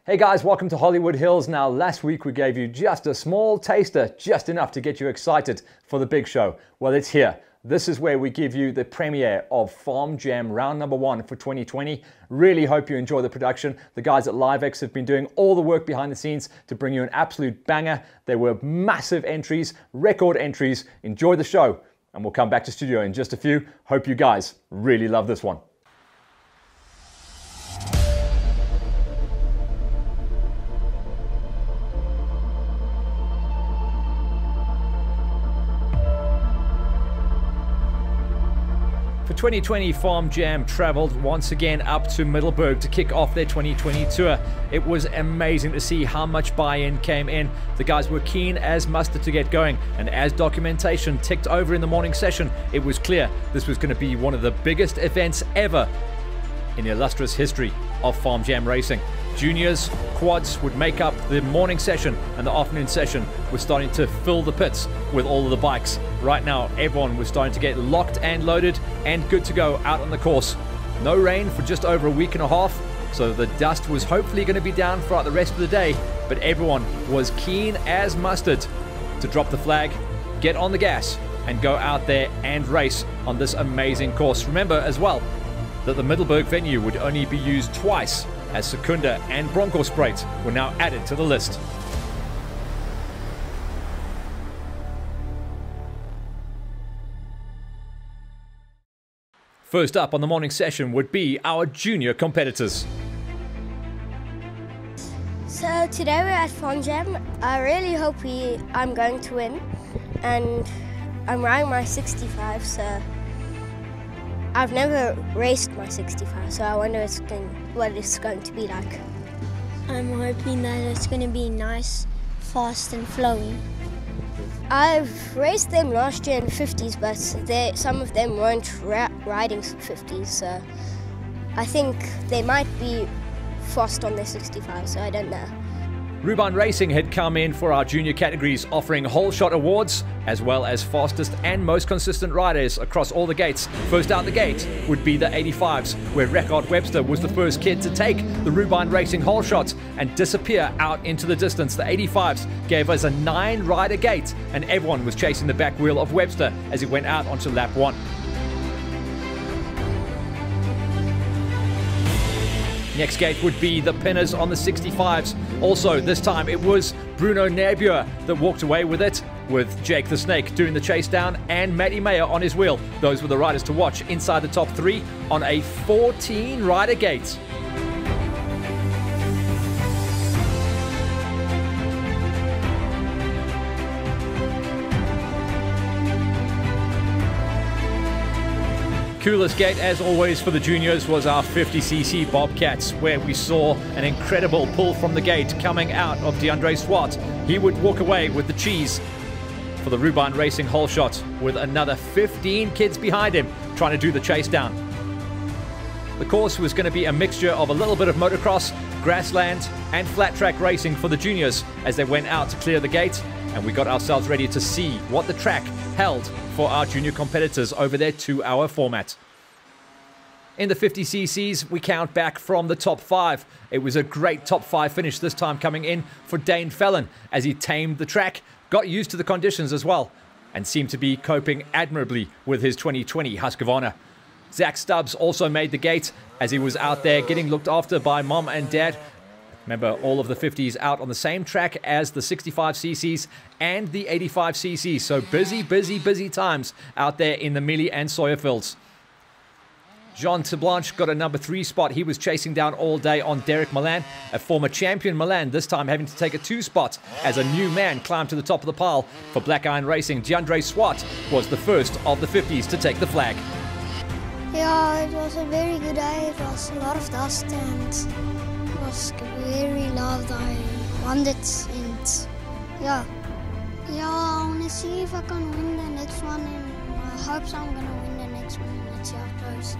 Hey guys, welcome to Hollywood Hills. Now, last week we gave you just a small taster, just enough to get you excited for the big show. Well, it's here. This is where we give you the premiere of Farm Jam round number 1 for 2020. Really hope you enjoy the production. The guys at LiveX have been doing all the work behind the scenes to bring you an absolute banger. There were massive entries, record entries. Enjoy the show, and we'll come back to studio in just a few. Hope you guys really love this one. For 2020, Farm Jam traveled once again up to Middleburg to kick off their 2020 tour. It was amazing to see how much buy-in came in. The guys were keen as mustard to get going, and as documentation ticked over in the morning session, it was clear this was going to be one of the biggest events ever in the illustrious history of Farm Jam racing. Juniors, quads would make up the morning session, and the afternoon session was starting to fill the pits with all of the bikes. Right now, everyone was starting to get locked and loaded and good to go out on the course. No rain for just over a week and a half, so the dust was hopefully going to be down throughout the rest of the day, but everyone was keen as mustard to drop the flag, get on the gas, and go out there and race on this amazing course. Remember as well that the Middleburg venue would only be used twice, as Secunda and Bronkhorstspruit were now added to the list. First up on the morning session would be our junior competitors. So today we're at Farm Jam. I really hope I'm going to win, and I'm riding my 65, so I've never raced my 65, so I wonder what it's going to be like. I'm hoping that it's going to be nice, fast and flowing. I've raced them last year in 50s, but some of them weren't riding 50s, so I think they might be fast on their 65, so I don't know. Rubine Racing had come in for our junior categories, offering whole shot awards as well as fastest and most consistent riders across all the gates. First out the gate would be the 85s, where Record Webster was the first kid to take the Rubine Racing whole shot and disappear out into the distance. The 85s gave us a 9-rider gate, and everyone was chasing the back wheel of Webster as he went out onto lap 1. Next gate would be the pinners on the 65s. Also, this time it was Bruno Nerbure that walked away with it, with Jake the Snake doing the chase down and Matty Mayer on his wheel. Those were the riders to watch inside the top 3 on a 14-rider gate. Coolest gate, as always, for the juniors was our 50cc Bobcats, where we saw an incredible pull from the gate coming out of DeAndre Swart. He would walk away with the cheese for the Rubine Racing whole shot, with another 15 kids behind him trying to do the chase down. The course was going to be a mixture of a little bit of motocross, grassland, and flat track racing for the juniors as they went out to clear the gate, and we got ourselves ready to see what the track held for our junior competitors over their 2-hour format. In the 50cc's, we count back from the top 5. It was a great top 5 finish this time, coming in for Dane Fallon as he tamed the track, got used to the conditions as well, and seemed to be coping admirably with his 2020 Husqvarna. Zach Stubbs also made the gate as he was out there getting looked after by mom and dad. Remember, all of the 50s out on the same track as the 65cc's and the 85cc. So busy times out there in the Mealy and Sawyer fields. Jean Teblanche got a number 3 spot. He was chasing down all day on Derek Milan, a former champion Milan, this time having to take a 2 spot as a new man climbed to the top of the pile for Black Iron Racing. DeAndre Swart was the first of the 50s to take the flag. Yeah, it was a very good day. It was a lot of dust and it was very loved. I won it, and yeah, I want to see if I can win the next one, and I hope so. I'm going to win the next one, and let's see how it goes.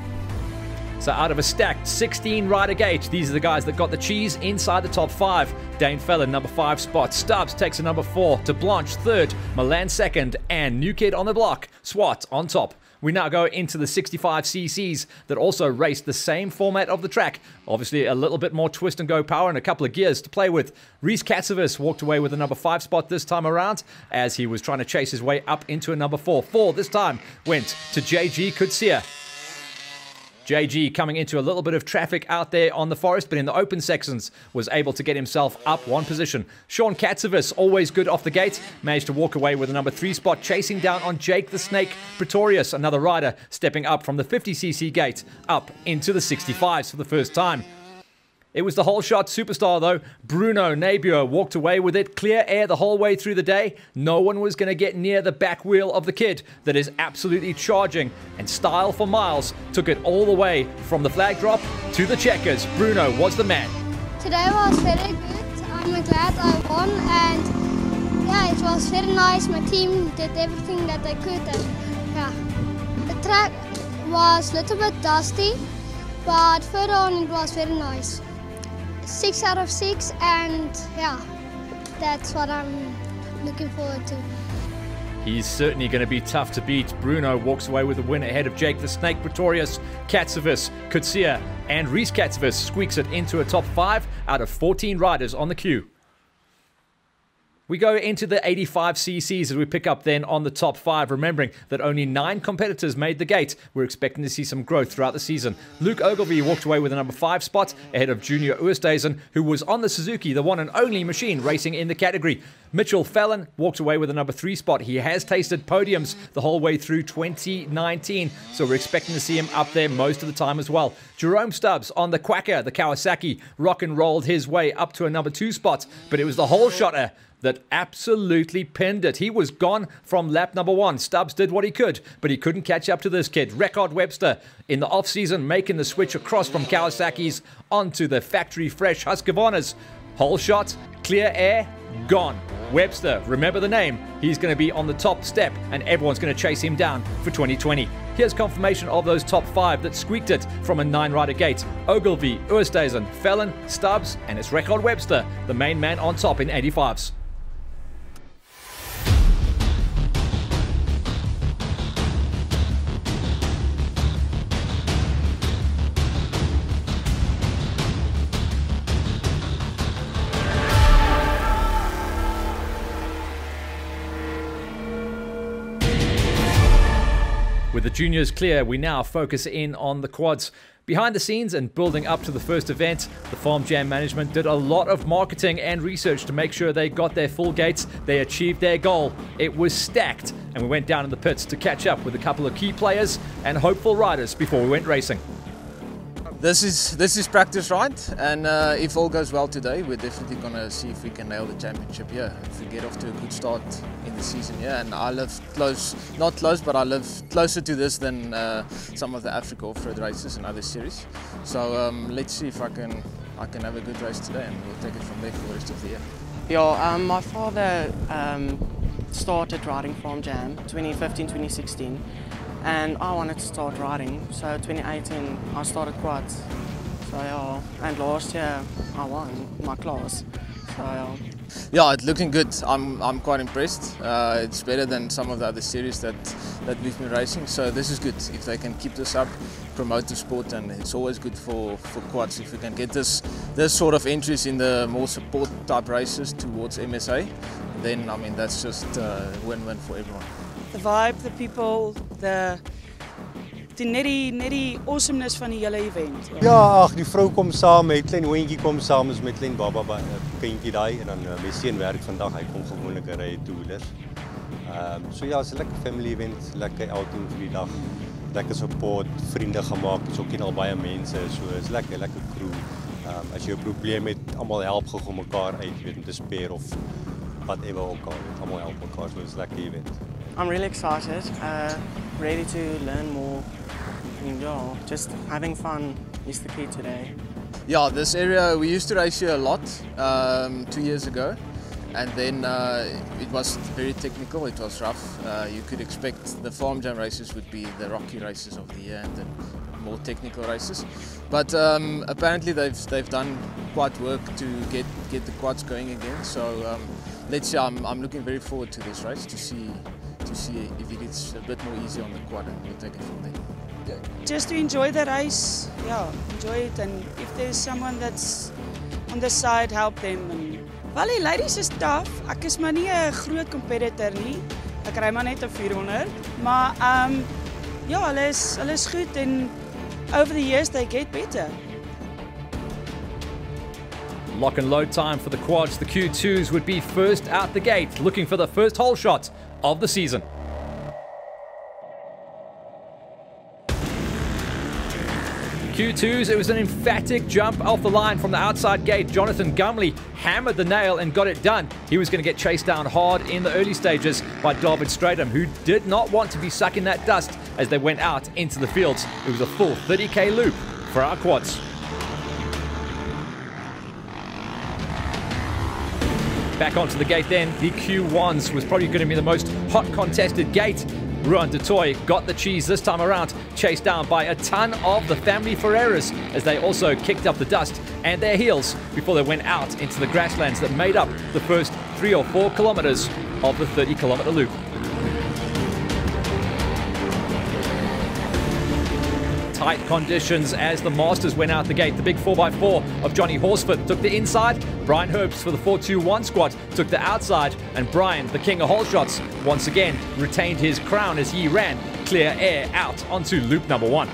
So out of a stacked 16-rider gate, these are the guys that got the cheese inside the top 5. Dane Fallon, number 5 spot. Stubbs takes a number 4. To Blanche, 3rd. Milan, 2nd. And new kid on the block, Swart, on top We now go into the 65cc's that also race the same format of the track. Obviously a little bit more twist and go power and a couple of gears to play with. Rhys Katsivas walked away with a number 5 spot this time around as he was trying to chase his way up into a number 4. 4 this time went to JG Kutsia. JG coming into a little bit of traffic out there on the forest, but in the open sections was able to get himself up 1 position. Sean Katsivas, always good off the gate, managed to walk away with a number 3 spot, chasing down on Jake the Snake Pretorius, another rider stepping up from the 50cc gate up into the 65s for the first time. It was the whole shot superstar though. Bruno Nabuur walked away with it. Clear air the whole way through the day. No one was going to get near the back wheel of the kid that is absolutely charging. And Style for Miles took it all the way from the flag drop to the checkers. Bruno was the man. Today was very good. I'm glad I won, and yeah, it was very nice. My team did everything that they could, and yeah. The track was a little bit dusty, but further on it was very nice. 6 out of 6, and yeah, that's what I'm looking forward to. He's certainly going to be tough to beat. Bruno walks away with a win ahead of Jake the Snake Pretorius, Katsivas, Kutsia, and Rhys Katsivas squeaks it into a top 5 out of 14 riders on the queue. We go into the 85cc's as we pick up then on the top 5, remembering that only 9 competitors made the gate. We're expecting to see some growth throughout the season. Luke Ogilvie walked away with a number 5 spot ahead of Junior Oosthuizen, who was on the Suzuki, the one and only machine racing in the category. Mitchell Fallon walked away with a number 3 spot. He has tasted podiums the whole way through 2019, so we're expecting to see him up there most of the time as well. Jerome Stubbs on the Quacker, the Kawasaki, rock and rolled his way up to a number 2 spot, but it was the whole shotter that absolutely pinned it. He was gone from lap number 1. Stubbs did what he could, but he couldn't catch up to this kid. Record Webster in the off-season making the switch across from Kawasaki's onto the factory fresh Husqvarna's. Whole shot, clear air, gone. Webster, remember the name. He's going to be on the top step and everyone's going to chase him down for 2020. Here's confirmation of those top 5 that squeaked it from a 9-rider gate. Ogilvie, Oosthuizen, Fallon, Stubbs, and it's Record Webster, the main man on top in 85s. With the juniors clear, we now focus in on the quads. Behind the scenes and building up to the first event, the Farm Jam management did a lot of marketing and research to make sure they got their full gates, they achieved their goal. It was stacked, and we went down in the pits to catch up with a couple of key players and hopeful riders before we went racing. This is practice ride, and if all goes well today, we're definitely going to see if we can nail the championship here. If we get off to a good start in the season here, and I live close, not close, but I live closer to this than some of the Africa off-road races and other series. So let's see if I can have a good race today, and we'll take it from there for the rest of the year. Yeah, my father started riding Farm Jam 2015, 2016. And I wanted to start riding, so 2018 I started quads. So yeah, and last year I won my class. So yeah, it's looking good. I'm quite impressed. It's better than some of the other series that we've been racing. So this is good. If they can keep this up, promote the sport, and it's always good for quads if we can get this sort of entries in the more support type races towards MSA. Then I mean that's just win-win for everyone. The vibe, the people, the netty awesomeness van die hele event. Ja, ag die vrou kom saam, met klein hondjie kom saam, is met klein baba kindjie daai en dan my seun werk vandag, hy kom gewoonlik ry toelers. So ja, it's 'n lekker family event, lekker outing vir die dag. Lekker support, vriende gemaak, dis ook al baie mense, so is lekker crew. As jy 'n probleem het, almal help gou mekaar uit, weet om te spare of whatever ook al, almal help mekaar, so is lekker event. I'm really excited, ready to learn more, and just having fun is the key today. Yeah, this area, we used to race here a lot 2 years ago, and then it was very technical, it was rough. You could expect the Farm Jam races would be the rocky races of the year and the more technical races. But apparently they've done quite work to get the quads going again, so let's see, I'm looking very forward to this race to see to see if he gets a bit more easy on the quad, and we'll take it from there. Just to enjoy the race, yeah, enjoy it. And if there's someone that's on the side, help them. And, well, die ladies is tough. Ek is maar nie 'n groot competitor nie. Ek ry maar net 'n 400. Maar ja, hulle is goed en over the years they get better. Lock and load time for the quads. The Q2s would be first out the gate, looking for the first hole shot of the season. Q2s, it was an emphatic jump off the line from the outside gate. Jonathan Gumley hammered the nail and got it done. He was going to get chased down hard in the early stages by David Stratham, who did not want to be sucking that dust as they went out into the fields. It was a full 30k loop for our quads. Back onto the gate then, the Q1s was probably going to be the most hot contested gate. Ruan de Toy got the cheese this time around, chased down by a ton of the family Ferreiras as they also kicked up the dust and their heels before they went out into the grasslands that made up the first 3 or 4 kilometers of the 30-kilometer loop. Tight conditions as the Masters went out the gate. The big 4x4 of Johnny Horsford took the inside. Brian Herbst for the 4-2-1 squad took the outside. And Brian, the king of hole shots, once again retained his crown as he ran clear air out onto loop number 1.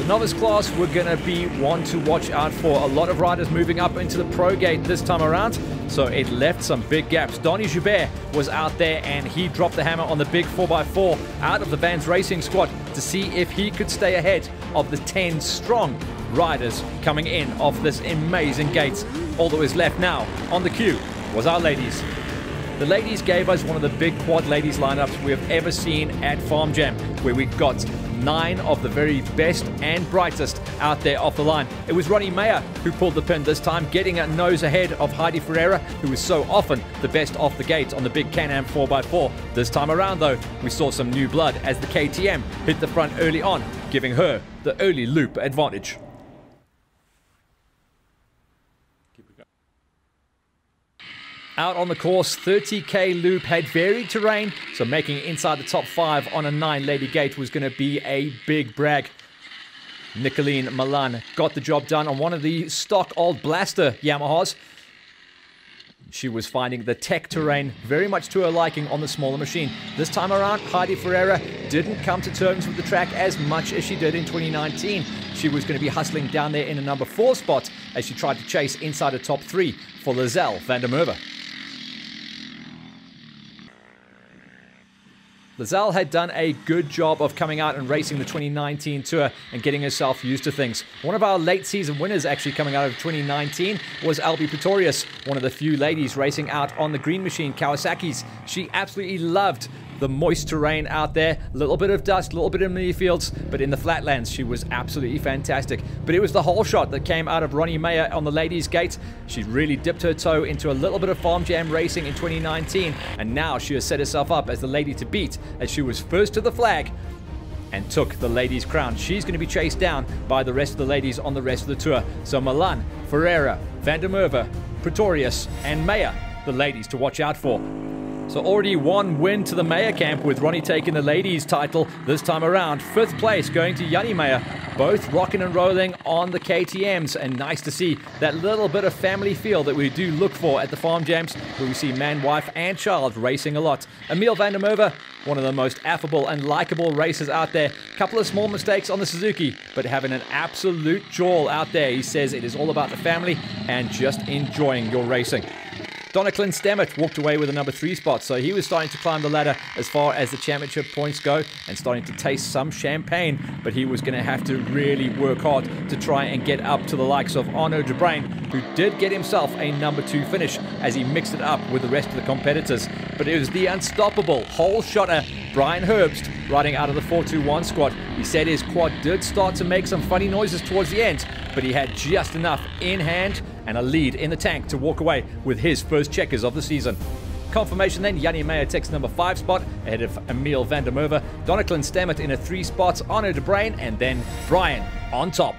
Novice class, we're going to be one to watch out for. A lot of riders moving up into the pro gate this time around, so it left some big gaps. Donny Joubert was out there and he dropped the hammer on the big 4x4 out of the Vans Racing squad to see if he could stay ahead of the 10 strong riders coming in off this amazing gate. All that was left now on the queue was our ladies. The ladies gave us one of the big quad ladies lineups we have ever seen at Farm Jam, where we got 9 of the very best and brightest out there off the line. It was Ronnie Mayer who pulled the pin this time, getting a nose ahead of Heidi Ferreira, who was so often the best off the gate on the big Can-Am 4x4. This time around, though, we saw some new blood as the KTM hit the front early on, giving her the early loop advantage. Out on the course, 30k loop, had varied terrain, so making it inside the top 5 on a 9-lady gate was going to be a big brag. Nicolene Milan got the job done on one of the stock old Blaster Yamahas. She was finding the tech terrain very much to her liking on the smaller machine. This time around, Heidi Ferreira didn't come to terms with the track as much as she did in 2019. She was going to be hustling down there in a number 4 spot as she tried to chase inside the top 3 for Lizelle van der Merwe. Lizelle had done a good job of coming out and racing the 2019 tour and getting herself used to things. One of our late season winners actually coming out of 2019 was Albie Pretorius, one of the few ladies racing out on the green machine Kawasaki's. She absolutely loved the moist terrain out there, a little bit of dust, a little bit in the fields, but in the flatlands she was absolutely fantastic. But it was the whole shot that came out of Ronnie Mayer on the ladies gate. She really dipped her toe into a little bit of Farm Jam racing in 2019, and now she has set herself up as the lady to beat, as she was first to the flag and took the ladies' crown. She's going to be chased down by the rest of the ladies on the rest of the tour. So Milan, Ferreira, van der Merwe, Pretorius and Mayer, the ladies to watch out for. So already 1 win to the Mayer camp, with Ronnie taking the ladies title this time around. 5th place going to Jannie Mayer. Both rocking and rolling on the KTMs, and nice to see that little bit of family feel that we do look for at the Farm Jams, where we see man, wife and child racing a lot. Emil van der Merwe, one of the most affable and likable racers out there. Couple of small mistakes on the Suzuki, but having an absolute jaw out there. He says it is all about the family and just enjoying your racing. Donaclin Stemmet walked away with a number 3 spot, so he was starting to climb the ladder as far as the championship points go and starting to taste some champagne, but he was going to have to really work hard to try and get up to the likes of Arno de Bruin, who did get himself a number 2 finish as he mixed it up with the rest of the competitors. But it was the unstoppable hole shotter Brian Herbst riding out of the 4-2-1 squad. He said his quad did start to make some funny noises towards the end, but he had just enough in hand and a lead in the tank to walk away with his first checkers of the season. confirmation then. Jannie Meyer takes number 5 spot ahead of Emil van der Merwe. Donaclan Stammet in a 3 spot, Arno de Bruin, and then Brian on top.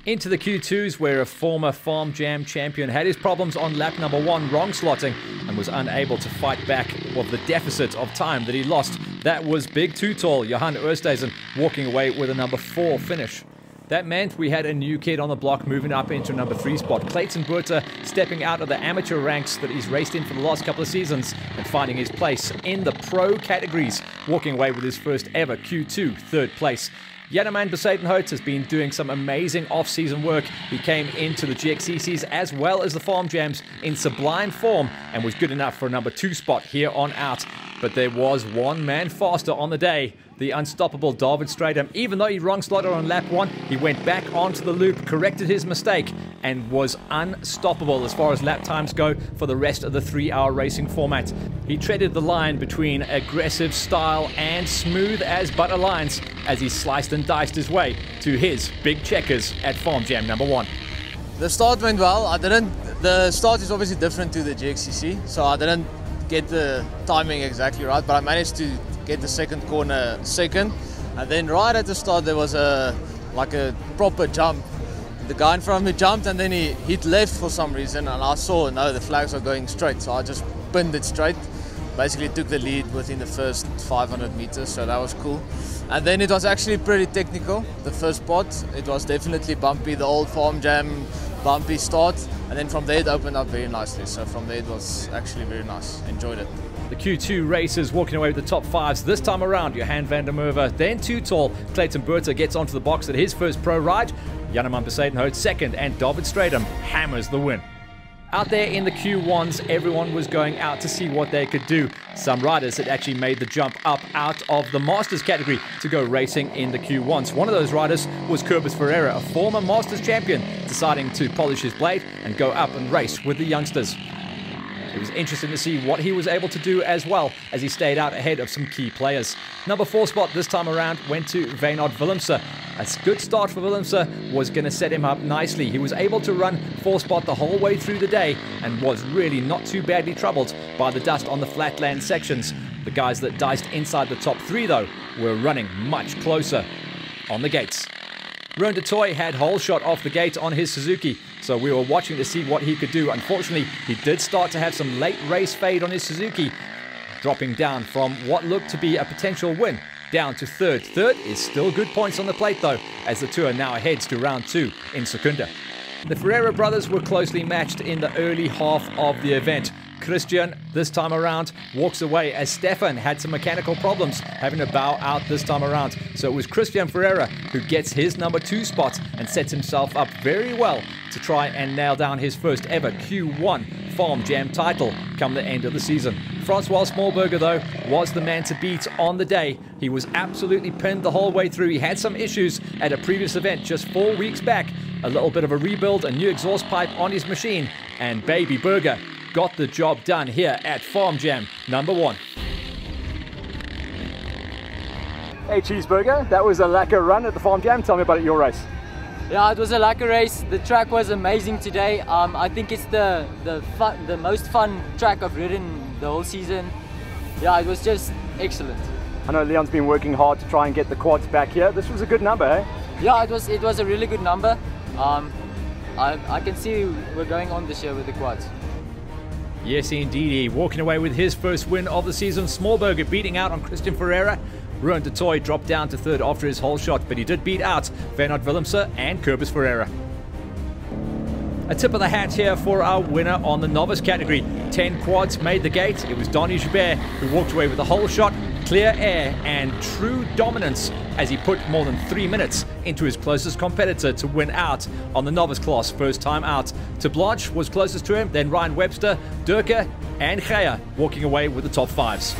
Into the Q2s, where a former Farm Jam champion had his problems on lap number 1, wrong slotting, and was unable to fight back of the deficit of time that he lost. That was big too tall, Johan Oosthuizen, walking away with a number 4 finish. That meant we had a new kid on the block moving up into number 3 spot. Clayton Buerter stepping out of the amateur ranks that he's raced in for the last couple of seasons and finding his place in the pro categories, walking away with his first ever Q2 3rd place. Janneman Besadenhout has been doing some amazing off-season work. He came into the GXCCs as well as the Farm Jams in sublime form and was good enough for a number 2 spot here on out. But there was one man faster on the day, the unstoppable David Strydom. Even though he wrong slotted on lap 1, he went back onto the loop, corrected his mistake, and was unstoppable as far as lap times go for the rest of the 3-hour racing format. He treaded the line between aggressive style and smooth as butter lines as he sliced and diced his way to his big checkers at Farm Jam number 1. The start went well. The start is obviously different to the GXCC, so I didn't get the timing exactly right, but I managed to get the second corner second, and then right at the start there was a proper jump. The guy in front of me jumped and then he hit left for some reason, and I saw no, the flags are going straight, so I just pinned it straight. Basically took the lead within the first 500 meters, so that was cool. And then it was actually pretty technical. The first spot, it was definitely bumpy, the old Farm Jam bumpy start, and then from there it opened up very nicely. So from there it was actually very nice. Enjoyed it. The Q2 racers walking away with the top 5s this time around. Johan van der Merwe, then too tall. Clayton Buerter gets onto the box at his first pro ride. Janneman Besadenhout second, and David Strydom hammers the win. Out there in the Q1s, everyone was going out to see what they could do. Some riders had actually made the jump up out of the Masters category to go racing in the Q1s. One of those riders was Cobus Ferreira, a former Masters champion, deciding to polish his blade and go up and race with the youngsters. It was interesting to see what he was able to do as well as he stayed out ahead of some key players. Number 4 spot this time around went to Wynand Willemse. A good start for Willemse was going to set him up nicely. He was able to run 4 spot the whole way through the day and was really not too badly troubled by the dust on the flatland sections. The guys that diced inside the top 3 though were running much closer on the gates. Rowan de Toy had whole shot off the gate on his Suzuki, so we were watching to see what he could do. Unfortunately, he did start to have some late race fade on his Suzuki, dropping down from what looked to be a potential win down to 3rd. 3rd is still good points on the plate though, as the tour now heads to round 2 in Secunda. The Ferreira brothers were closely matched in the early half of the event. Christian, this time around, walks away as Stefan had some mechanical problems, having to bow out this time around. So it was Christian Ferreira who gets his number 2 spot and sets himself up very well to try and nail down his first ever Q1 Farm Jam title come the end of the season. Francois Smallberger, though, was the man to beat on the day. He was absolutely pinned the whole way through. He had some issues at a previous event just 4 weeks back. A little bit of a rebuild, a new exhaust pipe on his machine, and Baby Burger got the job done here at Farm Jam number 1. Hey Cheeseburger, that was a lacquer run at the Farm Jam. Tell me about your race. Yeah, it was a lacquer race. The track was amazing today. I think it's the most fun track I've ridden the whole season. Yeah, it was just excellent. I know Leon's been working hard to try and get the quads back here. This was a good number, eh? Yeah, it was a really good number. I can see we're going on this year with the quads. Yes, indeed. Walking away with his first win of the season. Smallberger beating out on Christian Ferreira. Rowan de Toy dropped down to 3rd after his whole shot, but he did beat out Wynand Willemse and Cobus Ferreira. A tip of the hat here for our winner on the novice category. 10 quads made the gate. It was Donnie Joubert who walked away with a whole shot, clear air and true dominance as he put more than 3 minutes into his closest competitor to win out on the novice class first time out. To Blanche was closest to him, then Ryan Webster, Durka and Gea walking away with the top 5s.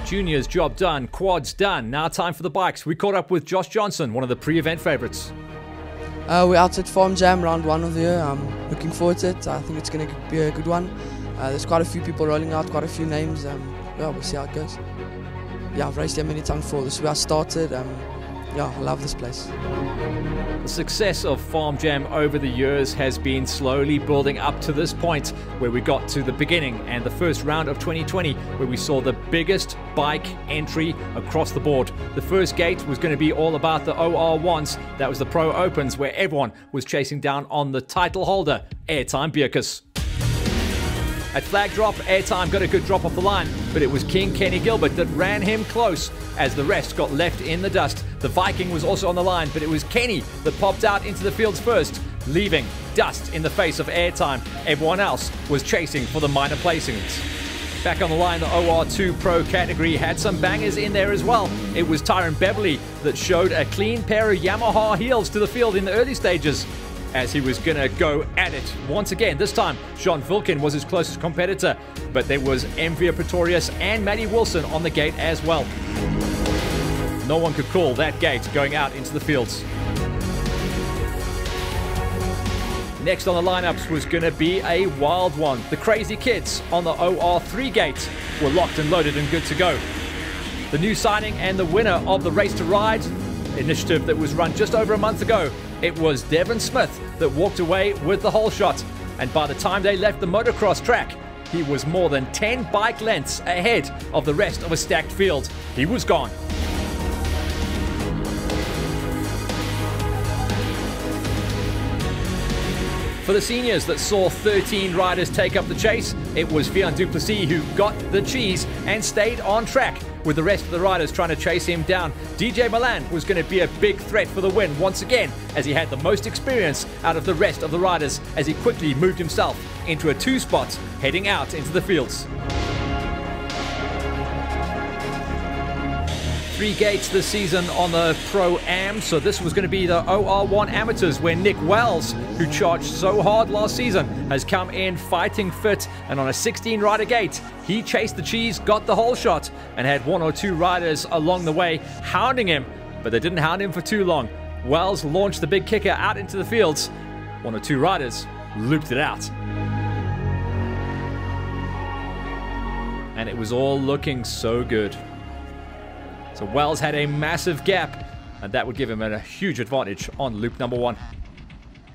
Juniors job done, quads done. Now time for the bikes. We caught up with Josh Johnson, one of the pre-event favorites. We're out at Farm Jam, round 1 of the year. I'm looking forward to it. I think it's going to be a good one. There's quite a few people rolling out, quite a few names. Yeah, we'll see how it goes. Yeah, I've raced here many times before. This is where I started. Yeah, I love this place. The success of Farm Jam over the years has been slowly building up to this point where we got to the beginning and the first round of 2020 where we saw the biggest bike entry across the board. The first gate was going to be all about the OR1s. That was the Pro Opens where everyone was chasing down on the title holder, Airtime Bierkus. At flag drop, Airtime got a good drop off the line, but it was King Kenny Gilbert that ran him close as the rest got left in the dust. The Viking was also on the line, but it was Kenny that popped out into the fields first, leaving dust in the face of Airtime. Everyone else was chasing for the minor placings. Back on the line, the OR2 Pro category had some bangers in there as well. It was Tyron Beverly that showed a clean pair of Yamaha heels to the field in the early stages, as he was going to go at it once again. This time, Jean Vilkin was his closest competitor, but there was Envia Pretorius and Matty Wilson on the gate as well. No one could call that gate going out into the fields. Next on the lineups was going to be a wild one. The Crazy Kids on the OR3 gate were locked and loaded and good to go. The new signing and the winner of the Race to Ride initiative that was run just over a month ago, it was Devon Smith that walked away with the whole shot. And by the time they left the motocross track, he was more than 10 bike lengths ahead of the rest of a stacked field. He was gone. For the seniors that saw 13 riders take up the chase, it was Fionn du Plessis who got the cheese and stayed on track, with the rest of the riders trying to chase him down. DJ Milan was going to be a big threat for the win once again, as he had the most experience out of the rest of the riders, as he quickly moved himself into a 2 spot heading out into the fields. 3 gates this season on the Pro-Am, so this was going to be the OR1 Amateurs, where Nick Wells, who charged so hard last season, has come in fighting fit, and on a 16-rider gate, he chased the cheese, got the whole shot, and had 1 or 2 riders along the way hounding him, but they didn't hound him for too long. Wells launched the big kicker out into the fields. 1 or 2 riders looped it out. And it was all looking so good. So Wells had a massive gap, and that would give him a huge advantage on loop number 1.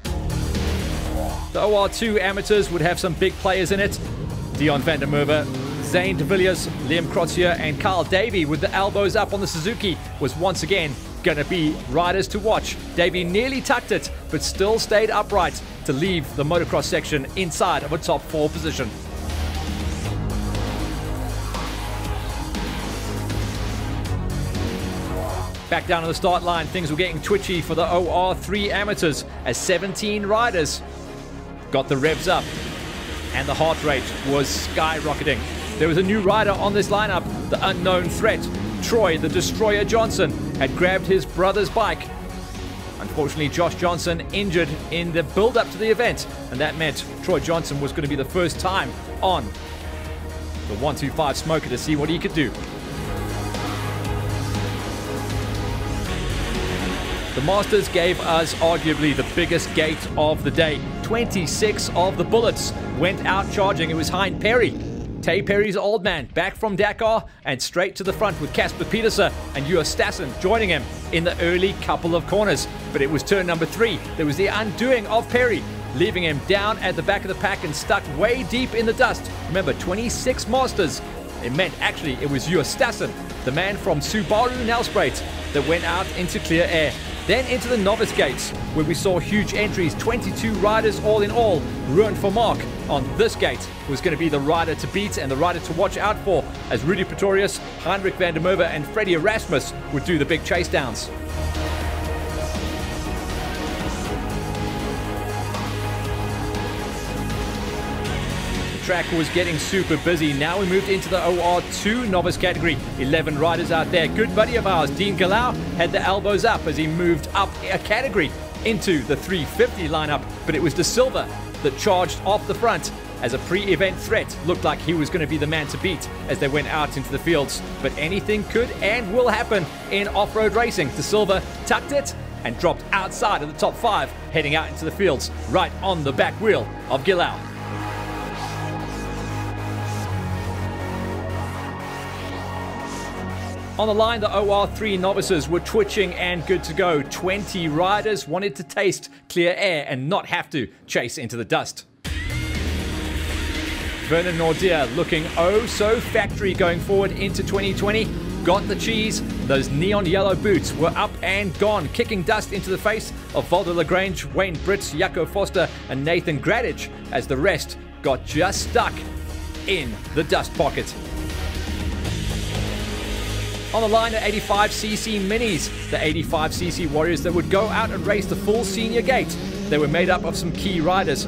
The OR2 Amateurs would have some big players in it. Dion van der Merwe, Zane de Villiers, Liam Crottier, and Carl Davey with the elbows up on the Suzuki was once again going to be riders to watch. Davey nearly tucked it, but still stayed upright to leave the motocross section inside of a top 4 position. Back down on the start line, things were getting twitchy for the OR3 Amateurs as 17 riders got the revs up and the heart rate was skyrocketing. There was a new rider on this lineup, the unknown threat. Troy, the Destroyer Johnson, had grabbed his brother's bike. Unfortunately, Josh Johnson injured in the build-up to the event, and that meant Troy Johnson was going to be the first time on the 125 Smoker to see what he could do. The Masters gave us arguably the biggest gate of the day. 26 of the bullets went out charging. It was Hein Perry, Tay Perry's old man, back from Dakar and straight to the front with Casper Pieterse and Ua Stassen joining him in the early couple of corners. But it was turn number 3. There was the undoing of Perry, leaving him down at the back of the pack and stuck way deep in the dust. Remember, 26 Masters. It meant actually it was Ua Stassen, the man from Subaru Nelspruit, that went out into clear air. Then into the novice gates, where we saw huge entries, 22 riders all in all. Ruan Vermaak on this gate was going to be the rider to beat and the rider to watch out for, as Rudy Pretorius, Heinrich van der Merwe and Freddie Erasmus would do the big chase downs. Track was getting super busy. Now we moved into the OR2 novice category. 11 riders out there. Good buddy of ours, Dean Galau, had the elbows up as he moved up a category into the 350 lineup. But it was De Silva that charged off the front as a pre-event threat. Looked like he was going to be the man to beat as they went out into the fields. But anything could and will happen in off-road racing. De Silva tucked it and dropped outside of the top 5, heading out into the fields, right on the back wheel of Gillau. On the line, the OR3 novices were twitching and good to go. 20 riders wanted to taste clear air and not have to chase into the dust. Vernon Nordier looking oh so factory going forward into 2020. Got the cheese. Those neon yellow boots were up and gone, kicking dust into the face of Valdo Lagrange, Wayne Britz, Jaco Foster and Nathan Gradich as the rest got just stuck in the dust pocket. On the line at 85cc Minis, the 85cc Warriors that would go out and race the full senior gate. They were made up of some key riders.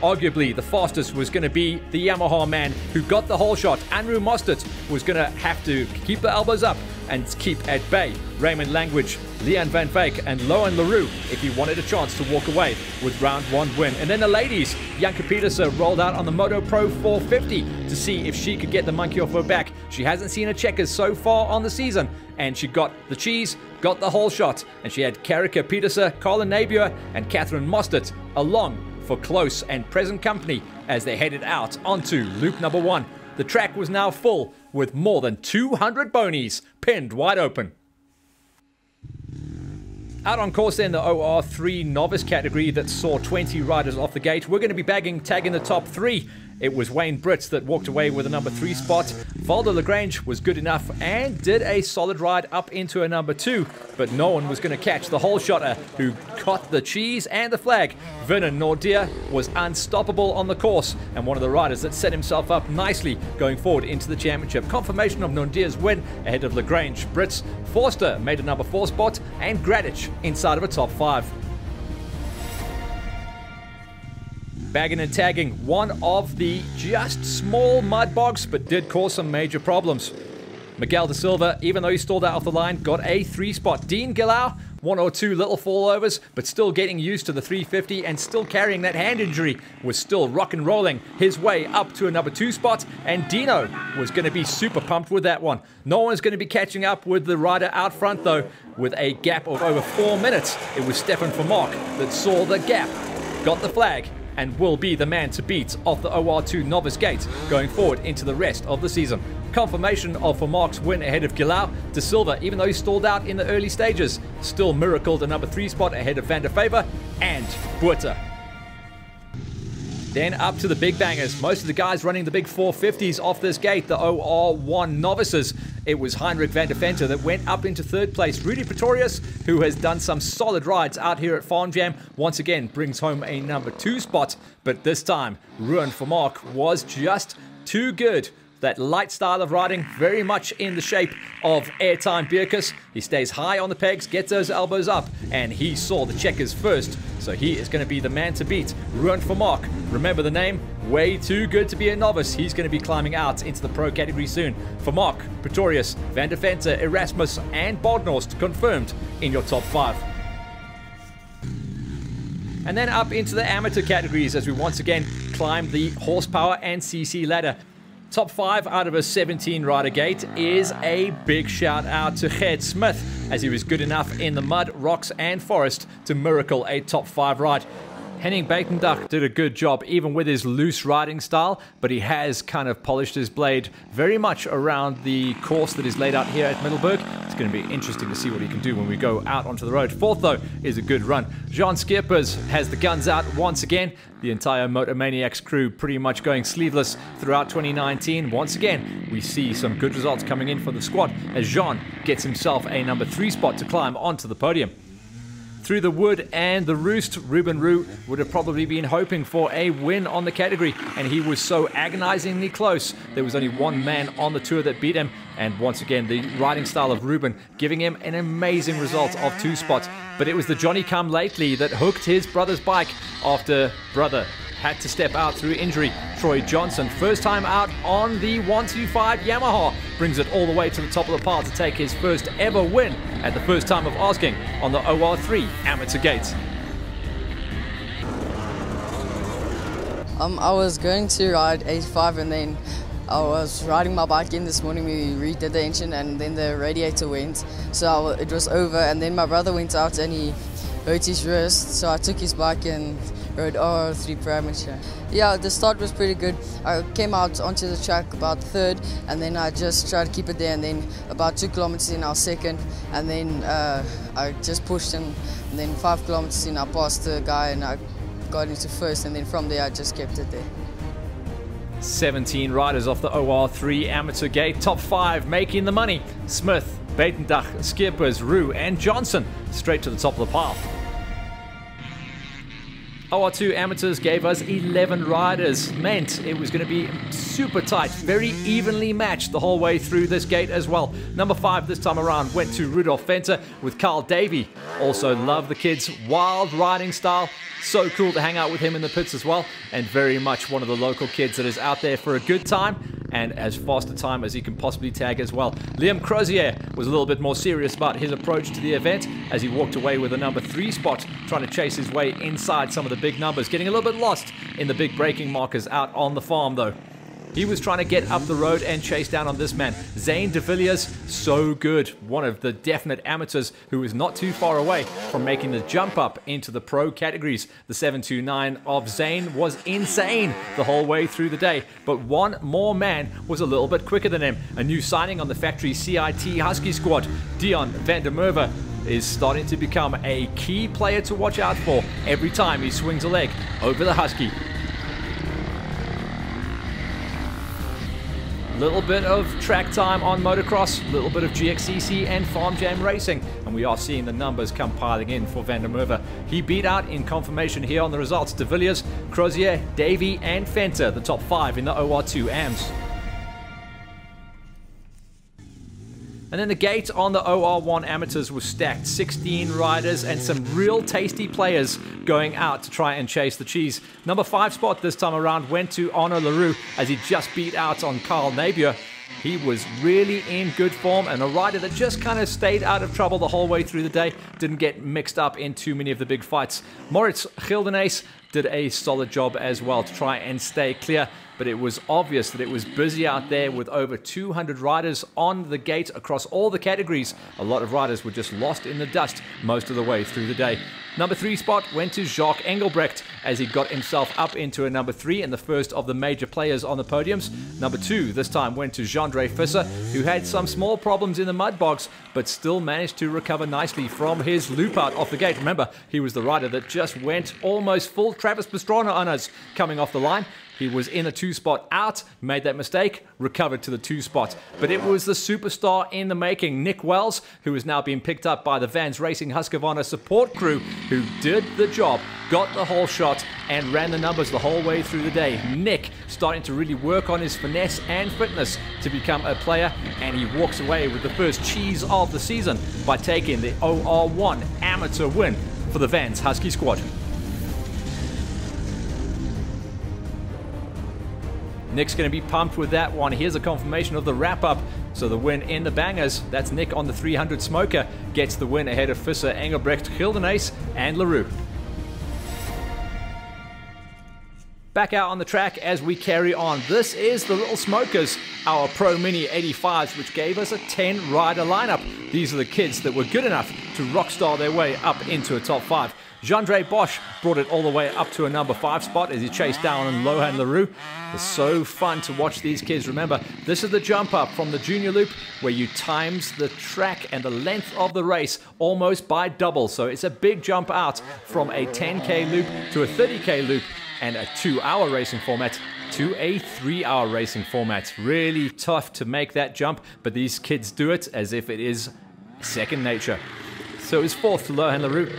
Arguably, the fastest was going to be the Yamaha man who got the whole shot. Andrew Mostert was going to have to keep the elbows up and keep at bay. Raymond Langridge, Leon Van Veek and Loan LaRue if he wanted a chance to walk away with round 1 win. And then the ladies, Janke Pieterse rolled out on the Moto Pro 450 to see if she could get the monkey off her back. She hasn't seen a checkers so far on the season, and she got the cheese, got the whole shot, and she had Karika Pieterse, Colin Nabier and Catherine Mostert along for close and present company as they headed out onto loop number 1. The track was now full with more than 200 bonies pinned wide open. Out on course then, the OR3 novice category that saw 20 riders off the gate. We're going to be tagging the top 3. It was Wayne Britz that walked away with a number 3 spot. Valdo Lagrange was good enough and did a solid ride up into a number 2, but no one was going to catch the whole shotter who caught the cheese and the flag. Vernon Nordier was unstoppable on the course and one of the riders that set himself up nicely going forward into the championship. Confirmation of Nordier's win ahead of Lagrange. Britz, Forster made a number 4 spot and Gradich inside of a top 5. Bagging and tagging, one of the just small mud bogs, but did cause some major problems. Miguel da Silva, even though he stalled out off the line, got a 3 spot. Dean Gillau, 1 or 2 little fallovers, but still getting used to the 350 and still carrying that hand injury, was still rock and rolling his way up to a number 2 spot. And Dino was going to be super pumped with that one. No one's going to be catching up with the rider out front though, with a gap of over 4 minutes. It was Stefan Vermaak that saw the gap, got the flag, and will be the man to beat off the OR2 novice gate going forward into the rest of the season. Confirmation of Vermaak's win ahead of Gillau. Da Silva, even though he stalled out in the early stages, still miracled a number 3 spot ahead of Van der Favre and Buerta. Then up to the big bangers. Most of the guys running the big 450s off this gate, the OR1 novices. It was Heinrich van der Venter that went up into 3rd place. Rudy Pretorius, who has done some solid rides out here at Farm Jam, once again brings home a number 2 spot. But this time, Ruan Vermaak was just too good. That light style of riding, very much in the shape of Airtime Bierkus. He stays high on the pegs, gets those elbows up, and he saw the checkers first. So he is going to be the man to beat. Ruan Vermaak, remember the name? Way too good to be a novice. He's going to be climbing out into the pro category soon. Vermaak, Pretorius, Van der Venter, Erasmus, and Bodnorst confirmed in your top 5. And then up into the amateur categories as we once again climb the horsepower and CC ladder. Top 5 out of a 17 rider gate is a big shout out to Gert Smith, as he was good enough in the mud, rocks and forest to miracle a top 5 ride. Henning Buitendijk did a good job even with his loose riding style, but he has kind of polished his blade very much around the course that is laid out here at Middleburg. It's going to be interesting to see what he can do when we go out onto the road. 4th though is a good run. Jean Schippers has the guns out once again. The entire Motomaniacs crew pretty much going sleeveless throughout 2019. Once again, we see some good results coming in for the squad as Jean gets himself a number 3 spot to climb onto the podium. Through the wood and the roost, Ruben Roux would have probably been hoping for a win on the category, and he was so agonizingly close. There was only one man on the tour that beat him, and once again, the riding style of Ruben giving him an amazing result of 2 spots. But it was the Johnny Come Lately that hooked his brother's bike after brother had to step out through injury. Troy Johnson, first time out on the 125 Yamaha, brings it all the way to the top of the pile to take his first ever win at the first time of asking on the OR3 amateur gates. I was going to ride 85 and then I was riding my bike in this morning, we redid the engine and then the radiator went, so it was over, and then my brother went out and he hurt his wrist, so I took his bike and rode R3 Pro Amateur. Yeah, the start was pretty good. I came out onto the track about third, and then I just tried to keep it there, and then about 2 kilometers in I was second, and then I just pushed and then 5 kilometers in I passed the guy and I got into first, and then from there I just kept it there. 17 riders off the OR3 amateur gate, top 5 making the money. Smith, Beitendach, Skippers, Roo and Johnson straight to the top of the path. OR2 amateurs gave us 11 riders, meant it was going to be super tight, very evenly matched the whole way through this gate as well. Number 5 this time around went to Rudolf Venter with Carl Davey. Also love the kid's wild riding style. So cool to hang out with him in the pits as well, and very much one of the local kids that is out there for a good time and as fast a time as he can possibly tag as well. Liam Crozier was a little bit more serious about his approach to the event as he walked away with a number 3 spot, trying to chase his way inside some of the big numbers, getting a little bit lost in the big braking markers out on the farm though. He was trying to get up the road and chase down on this man. Zane de Villiers, so good. One of the definite amateurs who is not too far away from making the jump up into the pro categories. The 729 of Zane was insane the whole way through the day. But one more man was a little bit quicker than him. A new signing on the factory CIT Husky squad, Dion van der Merwe, is starting to become a key player to watch out for every time he swings a leg over the Husky. Little bit of track time on motocross, little bit of GXCC and Farm Jam racing, and we are seeing the numbers come piling in for Van der Merwe. He beat out in confirmation here on the results de Villiers, Crozier, Davey and Venter, the top 5 in the OR2 AMs. And then the gate on the OR1 amateurs was stacked. 16 riders and some real tasty players going out to try and chase the cheese. Number 5 spot this time around went to Arno Leroux as he just beat out on Carl Nabier. He was really in good form and a rider that just kind of stayed out of trouble the whole way through the day. Didn't get mixed up in too many of the big fights. Moritz Gildenees did a solid job as well to try and stay clear, but it was obvious that it was busy out there with over 200 riders on the gate across all the categories. A lot of riders were just lost in the dust most of the way through the day. Number 3 spot went to Jacques Engelbrecht as he got himself up into a number 3 in the first of the major players on the podiums. Number 2 this time went to Jean-Andre Visser, who had some small problems in the mud bogs but still managed to recover nicely from his loop out off the gate. Remember, he was the rider that just went almost full Travis Pastrana on us coming off the line. He was in a 2 spot out, made that mistake, recovered to the 2 spot. But it was the superstar in the making, Nick Wells, who is now being picked up by the Vans Racing Husqvarna support crew, who did the job, got the whole shot, and ran the numbers the whole way through the day. Nick starting to really work on his finesse and fitness to become a player, and he walks away with the first cheese of the season by taking the OR1 amateur win for the Vans Husky squad. Nick's going to be pumped with that one. Here's a confirmation of the wrap-up. So the win in the bangers, that's Nick on the 300 smoker, gets the win ahead of Visser, Engelbrecht, Gildenees and Leroux. Back out on the track as we carry on. This is the Little Smokers, our Pro Mini 85s, which gave us a 10-rider lineup. These are the kids that were good enough to rockstar their way up into a top 5. Jean-Andre Bosch brought it all the way up to a number 5 spot as he chased down Lohan Leroux. It's so fun to watch these kids. Remember, this is the jump up from the junior loop where you times the track and the length of the race almost by double. So it's a big jump out from a 10K loop to a 30K loop and a 2-hour racing format to a 3-hour racing format. Really tough to make that jump, but these kids do it as if it is second nature. So it's 4th to Lohan Leroux.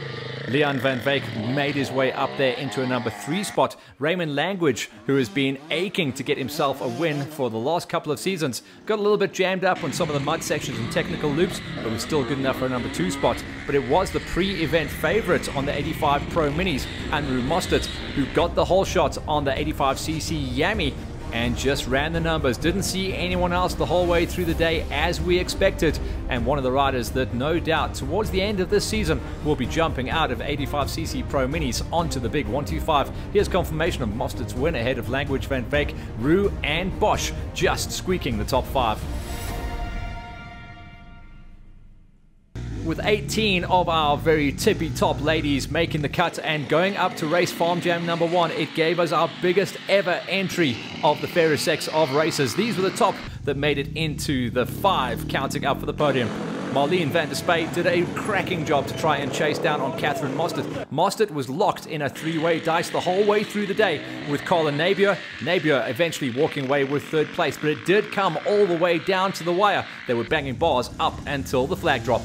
Leon van Veek made his way up there into a number 3 spot. Raymond Language, who has been aching to get himself a win for the last couple of seasons, got a little bit jammed up on some of the mud sections and technical loops, but was still good enough for a number 2 spot. But it was the pre-event favourite on the 85 Pro Minis, Andrew Mostert, who got the whole shot on the 85cc Yami and just ran the numbers. Didn't see anyone else the whole way through the day as we expected, and one of the riders that no doubt towards the end of this season will be jumping out of 85cc Pro Minis onto the big 125. Here's confirmation of Mostert's win ahead of Language, Van Veek, Roo and Bosch, just squeaking the top 5. With 18 of our very tippy top ladies making the cut and going up to race Farm Jam number 1, it gave us our biggest ever entry of the fairer sex of races. These were the top that made it into the 5 counting up for the podium. Marlene van der Spey did a cracking job to try and chase down on Catherine Mostert. Mostert was locked in a 3-way dice the whole way through the day with Colin Napier. Napier eventually walking away with 3rd place, but it did come all the way down to the wire. They were banging bars up until the flag drop.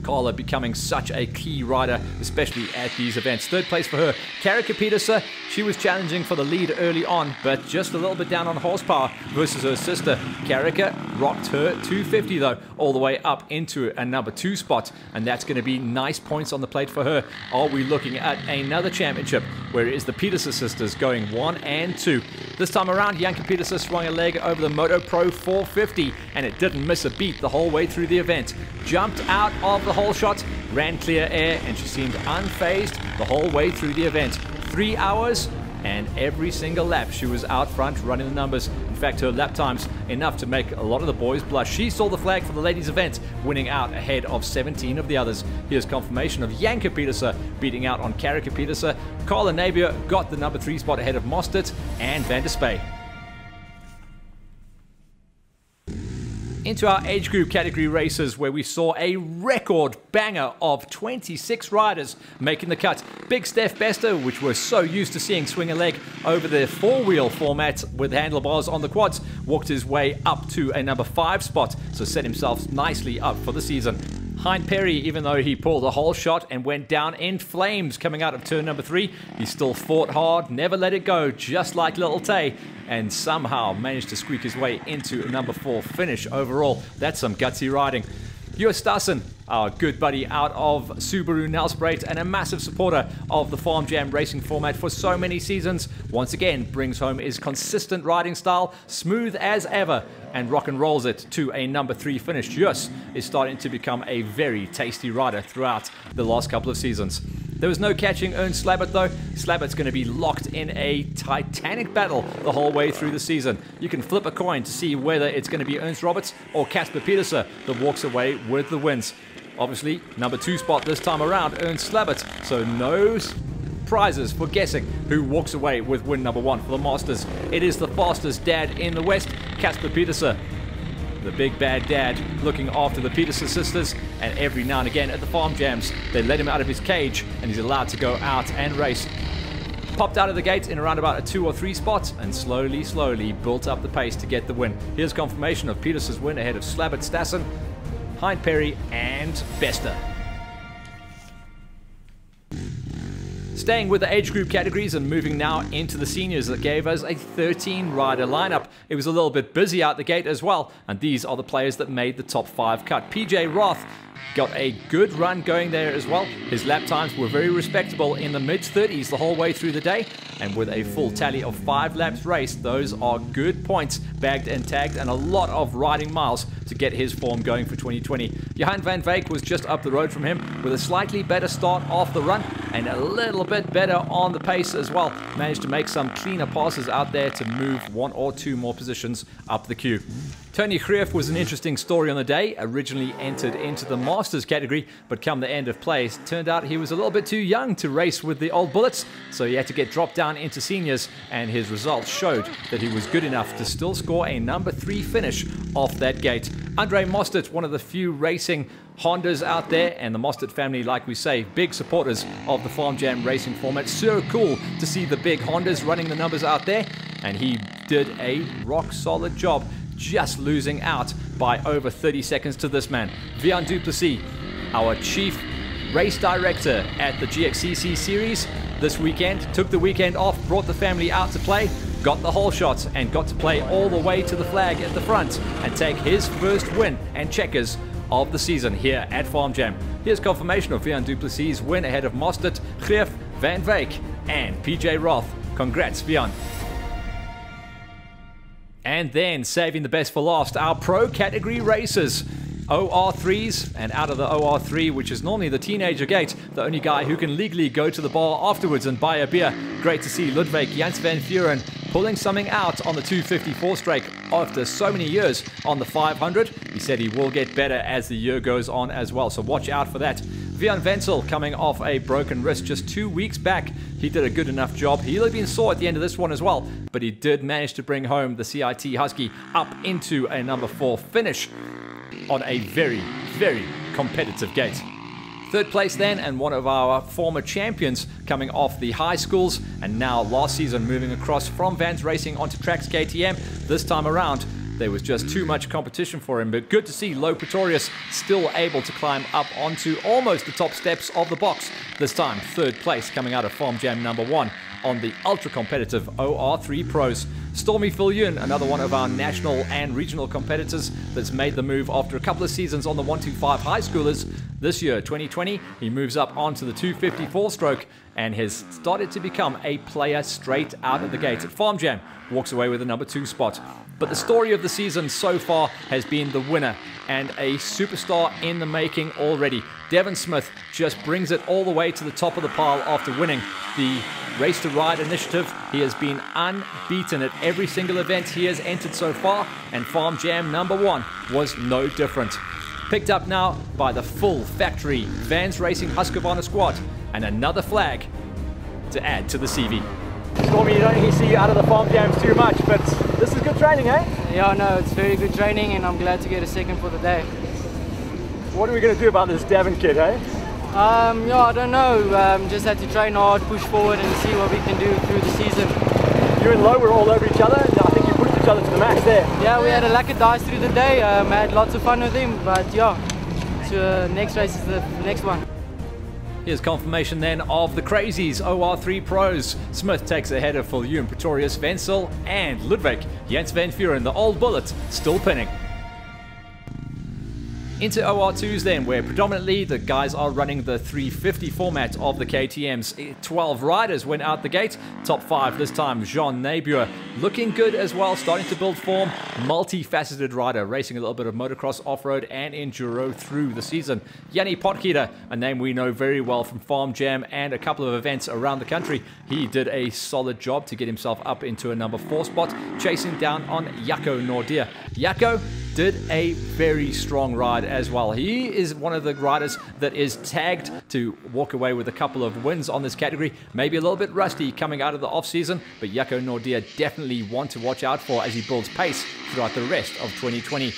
Carla becoming such a key rider, especially at these events. 3rd place for her. Karika Petersen, she was challenging for the lead early on, but just a little bit down on horsepower versus her sister. Karika rocked her 250 though, all the way up into a number 2 spot, and that's going to be nice points on the plate for her. Are we looking at another championship where it is the Petersen sisters going 1 and 2? This time around, Janke Petersen swung a leg over the Moto Pro 450, and it didn't miss a beat the whole way through the event. Jumped out of the whole shot, ran clear air, and she seemed unfazed the whole way through the event. 3 hours, and every single lap she was out front running the numbers. In fact, her lap times enough to make a lot of the boys blush. She saw the flag for the ladies event, winning out ahead of 17 of the others. Here's confirmation of Janke Petersen beating out on Karika Petersen. Carla Napier got the number 3 spot ahead of Mostert and Van der Spey. Into our age group category races, where we saw a record banger of 26 riders making the cut. Big Steph Bester, which we're so used to seeing swing a leg over the 4-wheel format with handlebars on the quads, walked his way up to a number 5 spot, so set himself nicely up for the season. Hind Perry, even though he pulled a whole shot and went down in flames coming out of turn number 3, he still fought hard, never let it go, just like Little Tay, and somehow managed to squeak his way into a number 4 finish overall. That's some gutsy riding. Joas Stassen, our good buddy out of Subaru Nelspruit and a massive supporter of the Farm Jam racing format for so many seasons, once again brings home his consistent riding style, smooth as ever, and rock and rolls it to a number 3 finish. Joas is starting to become a very tasty rider throughout the last couple of seasons. There was no catching Ernst Slabbert though. Slabbert's going to be locked in a titanic battle the whole way through the season. You can flip a coin to see whether it's going to be Ernst Roberts or Casper Petersen that walks away with the wins. Obviously, number 2 spot this time around, Ernst Slabbert, so no prizes for guessing who walks away with win number 1 for the Masters. It is the fastest dad in the West, Casper Petersen. The big bad dad looking after the Petersen sisters, and every now and again at the Farm Jams they let him out of his cage and he's allowed to go out and race. Popped out of the gate in around about a 2 or 3 spot and slowly built up the pace to get the win. Here's confirmation of Petersen's win ahead of Slabbert, Stassen, Hind Perry and Bester. Staying with the age group categories and moving now into the seniors, that gave us a 13-rider lineup. It was a little bit busy out the gate as well, and these are the players that made the top 5 cut. PJ Roth got a good run going there as well. His lap times were very respectable in the mid-30s the whole way through the day, and with a full tally of 5 laps raced, those are good points bagged and tagged and a lot of riding miles to get his form going for 2020. Johan van Veek was just up the road from him with a slightly better start off the run and a little bit better on the pace as well. Managed to make some cleaner passes out there to move 1 or 2 more positions up the queue. Tony Greef was an interesting story on the day. Originally entered into the Masters category, but come the end of play, turned out he was a little bit too young to race with the old bullets, so he had to get dropped down into seniors, and his results showed that he was good enough to still score a number 3 finish off that gate. Andre Mostert, one of the few racing Hondas out there, and the Mostert family, like we say, big supporters of the Farm Jam racing format. So cool to see the big Hondas running the numbers out there, and he did a rock solid job, just losing out by over 30 seconds to this man. Vian du Plessis, our chief race director at the GXCC series this weekend, took the weekend off, brought the family out to play, got the whole shot, and got to play all the way to the flag at the front and take his first win and checkers of the season here at Farm Jam. Here's confirmation of Vian du Plessis' win ahead of Mostert, Greef, Van Veek and PJ Roth. Congrats, Vian. And then, saving the best for last, our pro category races. OR3s, and out of the OR3, which is normally the teenager gate, the only guy who can legally go to the bar afterwards and buy a beer. Great to see Ludwig Jans van Vuren pulling something out on the 254 strike after so many years on the 500. He said he will get better as the year goes on as well, so watch out for that. Vian Wenzel coming off a broken wrist just 2 weeks back. He did a good enough job. He'll have been sore at the end of this one as well, but he did manage to bring home the CIT Husky up into a number 4 finish on a very, very competitive gate. Third place then, and one of our former champions coming off the high schools, and now last season moving across from Vans Racing onto Trax KTM. This time around, there was just too much competition for him, but good to see Lo Pretorius still able to climb up onto almost the top steps of the box. This time, third place coming out of Farm Jam number 1 on the ultra-competitive OR3 Pros. Stormy Viljoen, another one of our national and regional competitors that's made the move after a couple of seasons on the 125 high schoolers. This year, 2020, he moves up onto the 254 stroke and has started to become a player straight out of the gate at Farm Jam. Walks away with a number 2 spot. But the story of the season so far has been the winner, and a superstar in the making already. Devon Smith just brings it all the way to the top of the pile after winning the Race to Ride initiative. He has been unbeaten at every single event he has entered so far, and Farm Jam number 1 was no different. Picked up now by the full factory Vans Racing Husqvarna squad, and another flag to add to the CV. Stormy, you don't really see you out of the Farm Jams too much, but this is good training, eh? Yeah, no, it's very good training, and I'm glad to get a second for the day. What are we going to do about this Devon kid, eh? Yeah, I don't know. Just had to train hard, push forward, and see what we can do through the season. You and Lo were all over each other. I think you pushed each other to the max there. Yeah, we had a lack of dice through the day. Had lots of fun with him, but yeah, so next race is the next one. Here's confirmation then of the Crazies OR3 Pros. Smith takes ahead of Viljoen, Pretorius, Wenzel, and Ludwig Jans van Vuren, the old bullet, still pinning. Into OR2s then, where predominantly the guys are running the 350 format of the KTMs. 12 riders went out the gate. Top 5 this time, Jean Nebuhr. Looking good as well, starting to build form. Multifaceted rider, racing a little bit of motocross, off-road and enduro through the season. Jannie Potgieter, a name we know very well from Farm Jam and a couple of events around the country. He did a solid job to get himself up into a number 4 spot, chasing down on Jaco Nordia. Jaco did a very strong ride as well. He is one of the riders that is tagged to walk away with a couple of wins on this category. Maybe a little bit rusty coming out of the off-season, but Jaco Nordia definitely one to watch out for as he builds pace throughout the rest of 2020.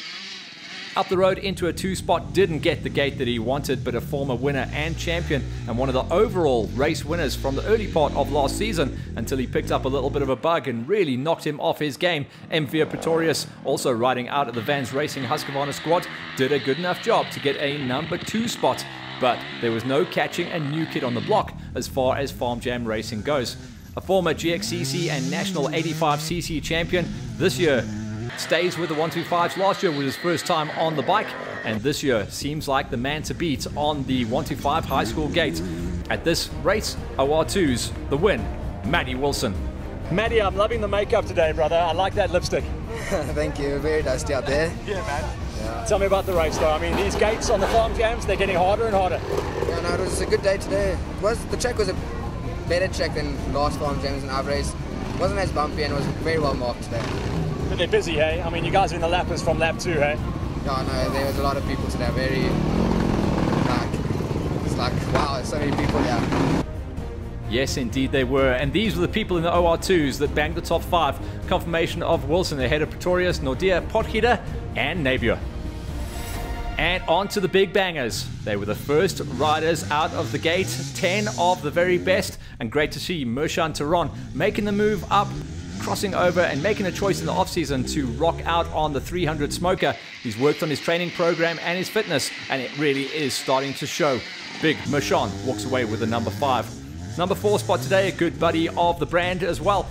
Up the road into a 2 spot, didn't get the gate that he wanted, but a former winner and champion and one of the overall race winners from the early part of last season until he picked up a little bit of a bug and really knocked him off his game. MV Pretorius, also riding out of the Vans Racing Husqvarna squad, did a good enough job to get a number 2 spot, but there was no catching a new kid on the block as far as Farm Jam racing goes. A former GXCC and National 85cc champion this year stays with the 125s. Last year was his first time on the bike, and this year seems like the man to beat on the 125 high school gate. At this race, OR2s, the win, Matty Wilson. Matty, I'm loving the makeup today, brother. I like that lipstick. Thank you. Very dusty out there. Yeah, man. Yeah. Tell me about the race, though. I mean, these gates on the Farm Jams, they're getting harder and harder. Yeah, no, it was a good day today. The track was a better track than last Farm Jams and I've raced. It wasn't as bumpy and it was very well marked today. But they're busy, hey? I mean, you guys are in the lappers from lap 2, hey? Yeah, no, there was a lot of people today. It's like, wow, there's so many people here. Yes, indeed they were. And these were the people in the OR2s that banged the top 5. Confirmation of Wilson ahead of Pretorius, Nordia, Potgieter, and Nebuhr. And on to the big bangers. They were the first riders out of the gate, 10 of the very best. And great to see Mershan Taron making the move up, crossing over and making a choice in the off-season to rock out on the 300 smoker. He's worked on his training program and his fitness, and it really is starting to show. Big Mershan walks away with the number 5. Number 4 spot today, a good buddy of the brand as well,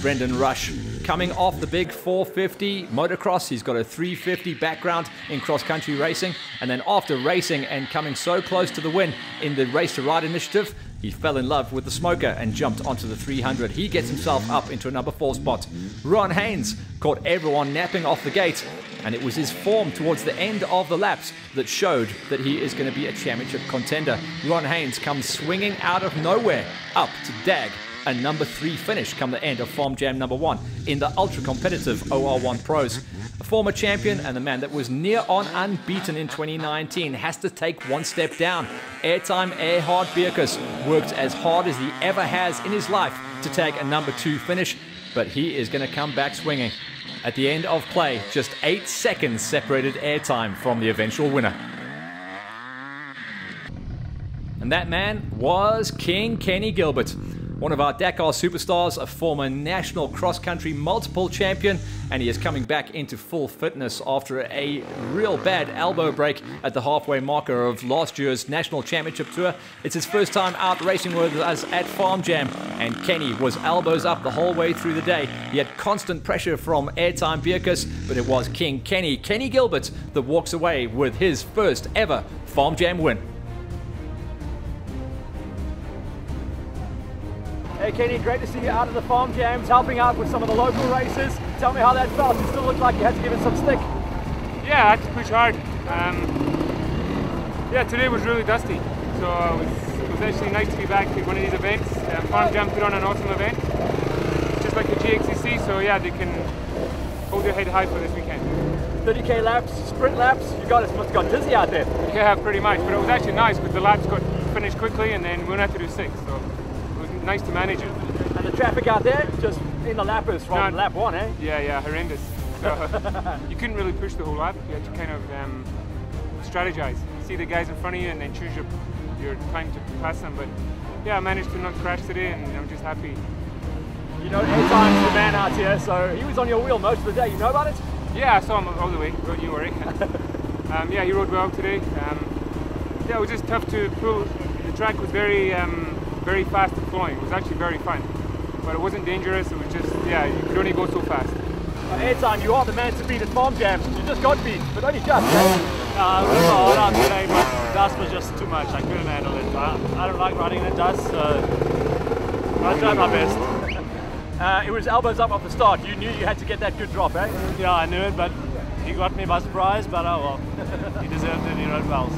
Brendan Rush. Coming off the big 450 motocross, he's got a 350 background in cross-country racing, and then after racing and coming so close to the win in the Race to Ride initiative, He fell in love with the smoker and jumped onto the 300. He gets himself up into a number 4 spot. Ron Haynes caught everyone napping off the gate, and it was his form towards the end of the laps that showed that he is going to be a championship contender. Ron Haynes comes swinging out of nowhere up to dag a number 3 finish come the end of Farm Jam number 1 in the ultra competitive OR1 Pros. A former champion and the man that was near on unbeaten in 2019 has to take one step down. Airtime Erhard Bierkus worked as hard as he ever has in his life to take a number 2 finish, but he is going to come back swinging. At the end of play, just 8 seconds separated Airtime from the eventual winner. And that man was King Kenny Gilbert. One of our Dakar superstars, a former national cross-country multiple champion, and he is coming back into full fitness after a real bad elbow break at the halfway marker of last year's national championship tour. It's his first time out racing with us at Farm Jam, and Kenny was elbows up the whole way through the day. He had constant pressure from Airtime Bierkus, but it was King Kenny Gilbert that walks away with his first ever Farm Jam win. Hey Kenny, great to see you out of the Farm Jams, helping out with some of the local races. Tell me how that felt. It still looked like you had to give it some stick. Yeah, I had to push hard. Yeah, today was really dusty, so it was actually nice to be back at one of these events. Farm Jam put on an awesome event, just like the GXCC, so yeah, they can hold their head high for this weekend. 30k laps, sprint laps, you guys must have got dizzy out there. Yeah, pretty much, but it was actually nice because the laps got finished quickly and then we only had to do 6, so nice to manage it. And the traffic out there, just in the lappers from lap 1, eh? Yeah, horrendous. So you couldn't really push the whole lap. You had to kind of strategize. See the guys in front of you and then choose your time to pass them. But yeah, I managed to not crash today and I'm just happy. You know, Airtime's the man out here, so he was on your wheel most of the day. You know about it? Yeah, I saw him all the way. Don't you worry. Yeah, he rode well today. Yeah, it was just tough to pull. The track was very fast and flowing. It was actually very fun, but it wasn't dangerous. It was just, yeah, you could only go so fast. Airtime, you are the man to beat at Farm Jam. You just got beat, but only just. It was hard out today, but the dust was just too much. I couldn't handle it. I don't like riding in the dust, so I tried my best. It was elbows up off the start. You knew you had to get that good drop, eh? Yeah, I knew it, but he got me by surprise, but oh well. He deserved it, he rode well,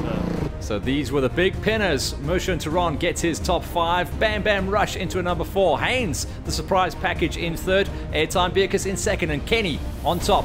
So these were the big pinners. Motion Turan gets his top 5. Bam Bam Rush into a number 4. Haynes, the surprise package, in 3rd. Airtime Bierkus in 2nd, and Kenny on top.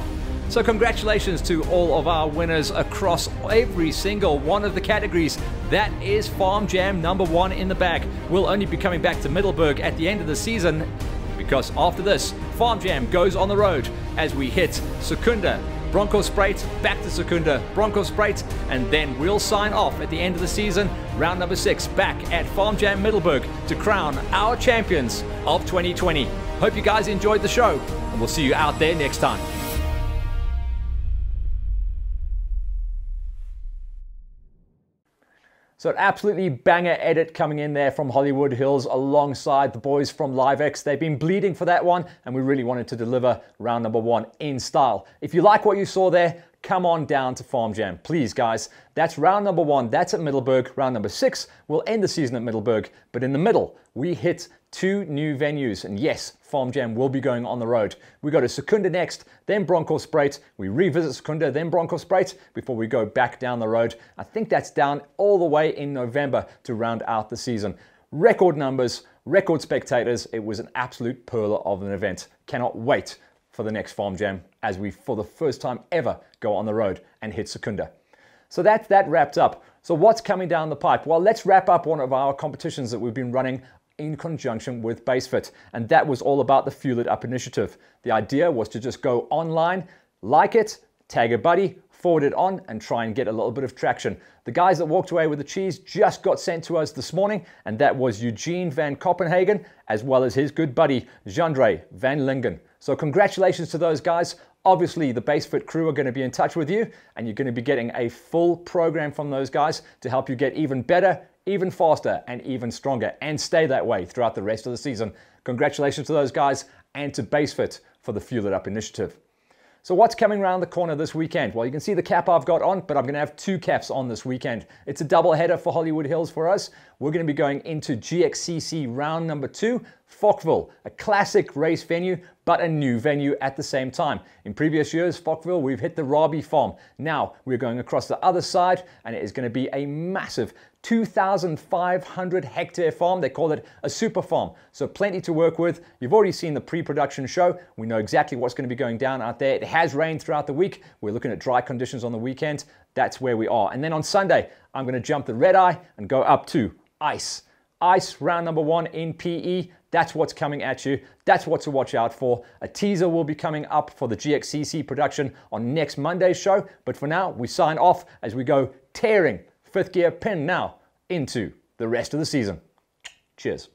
So congratulations to all of our winners across every single one of the categories. That is Farm Jam number 1 in the bag. We'll only be coming back to Middleburg at the end of the season, because after this, Farm Jam goes on the road as we hit Secunda, Bronkhorstspruit, back to Secunda, Bronkhorstspruit, and then we'll sign off at the end of the season, round number 6, back at Farm Jam Middleburg to crown our champions of 2020. Hope you guys enjoyed the show, and we'll see you out there next time. So an absolutely banger edit coming in there from Hollywood Hills alongside the boys from LiveX. They've been bleeding for that one, and we really wanted to deliver round number 1 in style. If you like what you saw there, come on down to Farm Jam. Please, guys. That's round number 1. That's at Middleburg. Round number 6, we'll end the season at Middleburg. But in the middle, we hit 2 new venues. And yes, Farm Jam will be going on the road. We go to Secunda next, then Bronkhorstspruit. We revisit Secunda, then Bronkhorstspruit before we go back down the road. I think that's down all the way in November to round out the season. Record numbers, record spectators. It was an absolute pearl of an event. Cannot wait for the next Farm Jam as we, for the first time ever, go on the road and hit Secunda. So that's that wrapped up. So what's coming down the pipe? Well, let's wrap up one of our competitions that we've been running in conjunction with BaseFit, and that was all about the Fuel It Up initiative. The idea was to just go online, like it, tag a buddy, forward it on, and try and get a little bit of traction. The guys that walked away with the cheese just got sent to us this morning, and that was Eugene van Copenhagen, as well as his good buddy, Jandre van Lingen. So congratulations to those guys. Obviously, the BaseFit crew are going to be in touch with you, and you're going to be getting a full program from those guys to help you get even better, even faster, and even stronger, and stay that way throughout the rest of the season. Congratulations to those guys and to BaseFit for the Fuel It Up initiative. So what's coming around the corner this weekend? Well, you can see the cap I've got on, but I'm going to have 2 caps on this weekend. It's a double header for Hollywood Hills for us. We're going to be going into GXCC round number 2, Falkville, a classic race venue, but a new venue at the same time. In previous years, Falkville, we've hit the Robbie Farm. Now we're going across the other side, and it is going to be a massive 2,500 hectare farm. They call it a super farm. So plenty to work with. You've already seen the pre-production show. We know exactly what's going to be going down out there. It has rained throughout the week. We're looking at dry conditions on the weekend. That's where we are. And then on Sunday, I'm going to jump the red eye and go up to ice. Ice round number 1 in PE. That's what's coming at you. That's what to watch out for. A teaser will be coming up for the GXCC production on next Monday's show. But for now, we sign off as we go tearing 5th gear pin now into the rest of the season. Cheers.